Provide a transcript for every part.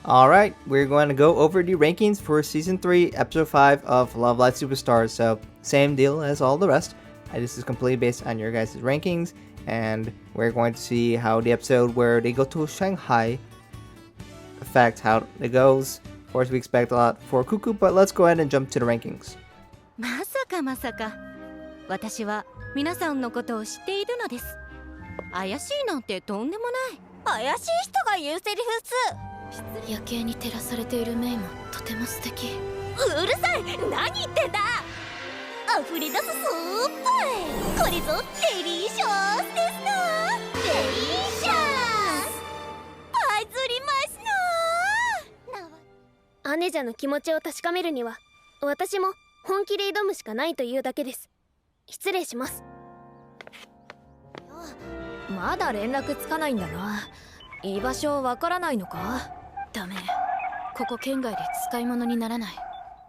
Alright, we're going to go over the rankings for Season 3, Episode 5 of Love Live Superstars. So, same deal as all the rest. This is completely based on your guys' rankings. And we're going to see how the episode where they go to Shanghai affects how it goes. Of course, we expect a lot for Cuckoo, but let's go ahead and jump to the rankings. まさかまさか私は皆さんのことを知っているのです。怪しいなんてとんでもない。怪しい人が言うセリフっす。夜景に照らされているメイもとても素敵。うるさい、何言ってんだ。溢れ出すスープ、これぞデリシャスですな。デリシャスバズりますな。姉者の気持ちを確かめるには私も本気で挑むしかないというだけです。失礼します。まだ連絡つかないんだな。居場所わからないのか。ダメ、ここ県外で使い物にならない。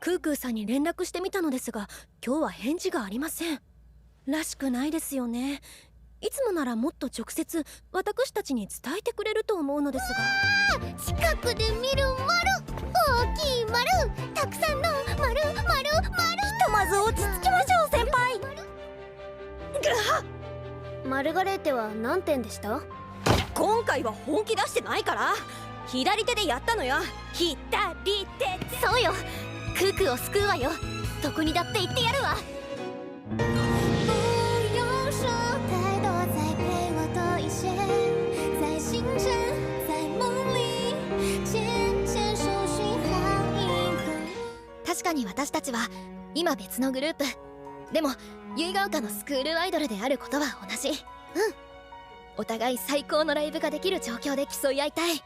クークーさんに連絡してみたのですが、今日は返事がありません。らしくないですよね。いつもならもっと直接私たちに伝えてくれると思うのですが。近くで見る丸、大きい丸、たくさんの丸、ひとまず落ち着きましょう先輩。マルガレーテは何点でした？今回は本気出してないから。左手でやったのよ。左手。そうよ、クークーを救うわよ。どこにだって行ってやるわ。確かに私たちは今別のグループ。でも結ヶ丘のスクールアイドルであることは同じ。お互い最高のライブができる状況で競い合いたい。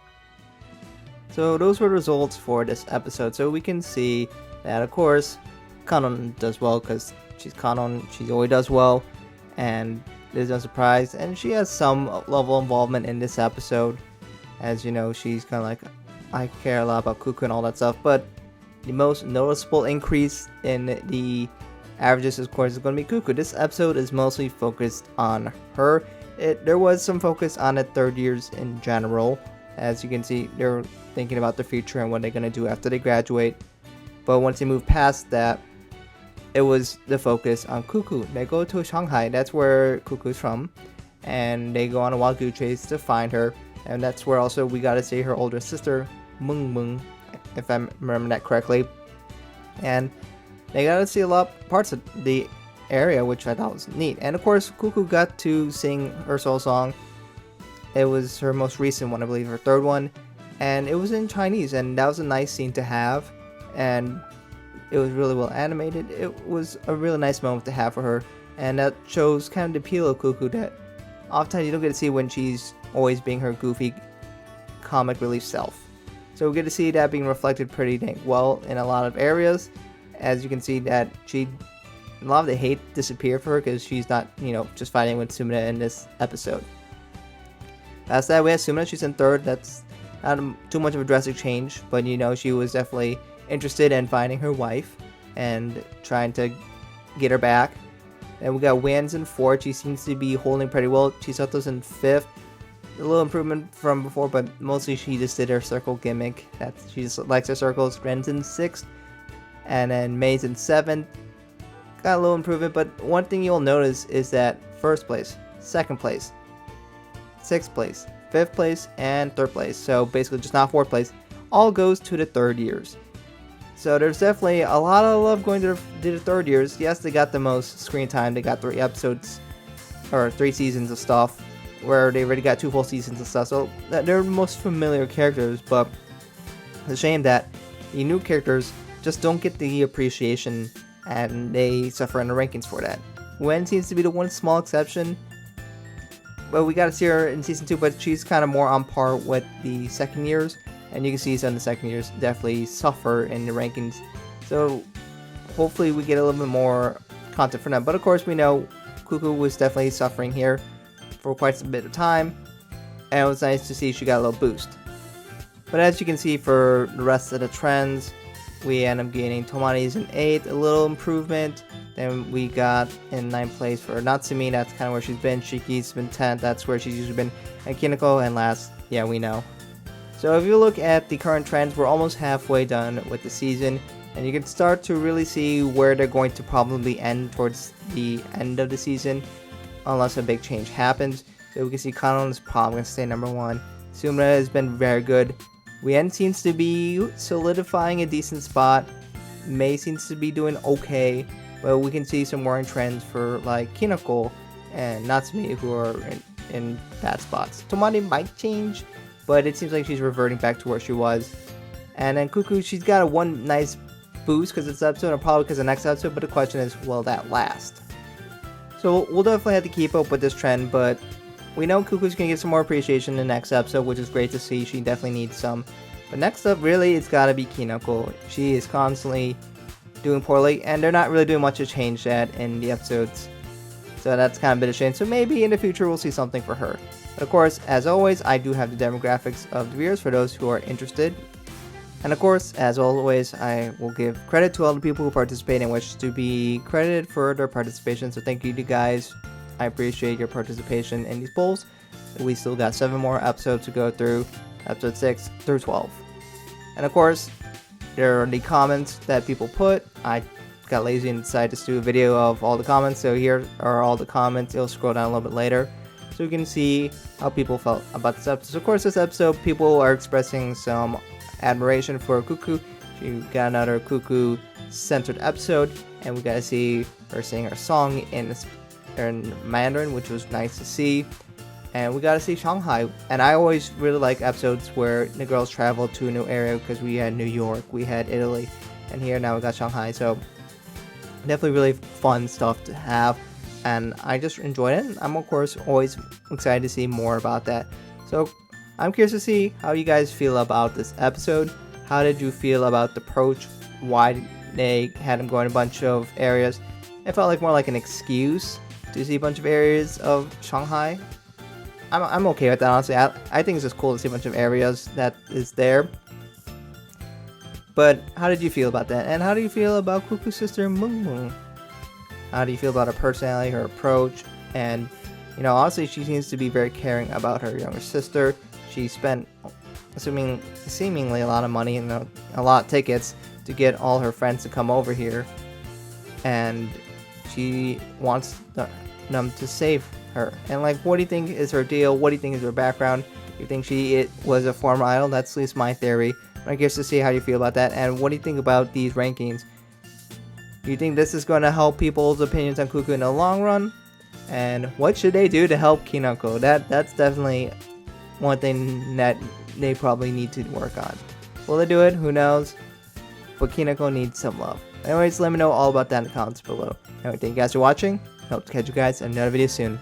So those were the results for this episode. So we can see that, of course, Kanon does well because she's Kanon. She always does well, and there's no surprise. And she has some level of involvement in this episode. As you know, she's kind of like, I care a lot about Cuckoo and all that stuff. But the most noticeable increase in the averages, of course, is going to be Cuckoo. This episode is mostly focused on her. There was some focus on the third years in general. As you can see, they're thinking about the future and what they're going to do after they graduate. But once they move past that, it was the focus on Cuckoo. They go to Shanghai, that's where Cuckoo's from, and they go on a wild goose chase to find her. And that's where also we got to see her older sister, Mung Mung, if I remember that correctly. And they got to see a lot of parts of the area, which I thought was neat. And of course, Cuckoo got to sing her solo song. It was her most recent one, I believe, her third one, and it was in Chinese, and that was a nice scene to have, and it was really well animated. It was a really nice moment to have for her, and that shows kind of the appeal of Cuckoo that oftentimes you don't get to see when she's always being her goofy comic relief self. So we get to see that being reflected pretty dang well in a lot of areas. As you can see that a lot of the hate disappeared for her because she's not, just fighting with Sumina in this episode. Past that, we have Sumina. She's in third. That's not too much of a drastic change, but she was definitely interested in finding her wife and trying to get her back. And we got Wan's in fourth. She seems to be holding pretty well. Chisato's in fifth. A little improvement from before, but mostly she just did her circle gimmick. She just likes her circles. Ren's in sixth, and then May's in seventh. Got a little improvement, but one thing you'll notice is that first place, second place, sixth place, fifth place, and third place, so basically just not fourth place, all goes to the third years. So there's definitely a lot of love going to the third years. Yes, they got the most screen time. They got 3 episodes, or 3 seasons of stuff, where they already got 2 full seasons of stuff, so they're the most familiar characters, but it's a shame that the new characters just don't get the appreciation, and they suffer in the rankings for that. Wen seems to be the one small exception. But we got to see her in season 2, but she's kind of more on par with the second years, and you can see some of the second years definitely suffer in the rankings. So hopefully we get a little bit more content from them. But of course we know Cuckoo was definitely suffering here for quite some bit of time, and it was nice to see she got a little boost. But as you can see for the rest of the trends, we end up gaining Tomani's in 8th, a little improvement. Then we got in 9th place for Natsumi, that's kind of where she's been. Shiki's been 10th, that's where she's usually been. And Kineko, and last, yeah, we know. So if you look at the current trends, we're almost halfway done with the season, and you can start to really see where they're going to probably end towards the end of the season, unless a big change happens. So we can see Kanon is probably going to stay number 1. Sumina has been very good. Wien seems to be solidifying a decent spot. Mei seems to be doing okay, but we can see some worrying trends for like Kinako and Natsumi, who are in bad spots. Tomari might change, but it seems like she's reverting back to where she was. And then Cuckoo, she's got a one nice boost because it's episode, and probably because of the next episode, but the question is, will that last? So we'll definitely have to keep up with this trend, but we know Cuckoo's going to get some more appreciation in the next episode, which is great to see. She definitely needs some. But next up, really, it's got to be Kinako. She is constantly doing poorly, and they're not really doing much to change that in the episodes. So that's kind of a bit of a shame. So maybe in the future, we'll see something for her. But of course, as always, I do have the demographics of the viewers for those who are interested. And of course, as always, I will give credit to all the people who participate and wish to be credited for their participation. So thank you to you guys. I appreciate your participation in these polls. We still got 7 more episodes to go through, episode 6 through 12. And of course, there are the comments that people put. I got lazy and decided to do a video of all the comments. So here are all the comments. It'll scroll down a little bit later, so you can see how people felt about this episode. So of course, this episode, people are expressing some admiration for Cuckoo. She got another Cuckoo-centered episode, and we got to see her sing her song in Mandarin, which was nice to see. And we got to see Shanghai. And I always really like episodes where the girls travel to a new area, because we had New York, we had Italy, and here now we got Shanghai. So definitely really fun stuff to have, and I just enjoyed it. I'm of course always excited to see more about that. So I'm curious to see how you guys feel about this episode. How did you feel about the approach? Why they had them going a bunch of areas? It felt like more like an excuse to see a bunch of areas of Shanghai. I'm okay with that, honestly. I think it's just cool to see a bunch of areas that is there. But how did you feel about that? And how do you feel about Cuckoo's sister Moon Moon? How do you feel about her personality, her approach? And, you know, honestly, she seems to be very caring about her younger sister. She spent, seemingly a lot of money and a lot of tickets to get all her friends to come over here. And she wants them to save her. And, like, what do you think is her deal? What do you think is her background? Do you think she was a former idol? That's at least my theory. I'm curious to see how you feel about that. And what do you think about these rankings? Do you think this is going to help people's opinions on Cuckoo in the long run? And what should they do to help Kinako? That's definitely one thing that they probably need to work on. Will they do it? Who knows? But Kinako needs some love. Anyways, let me know all about that in the comments below. Anyway, thank you guys for watching. Hope to catch you guys in another video soon.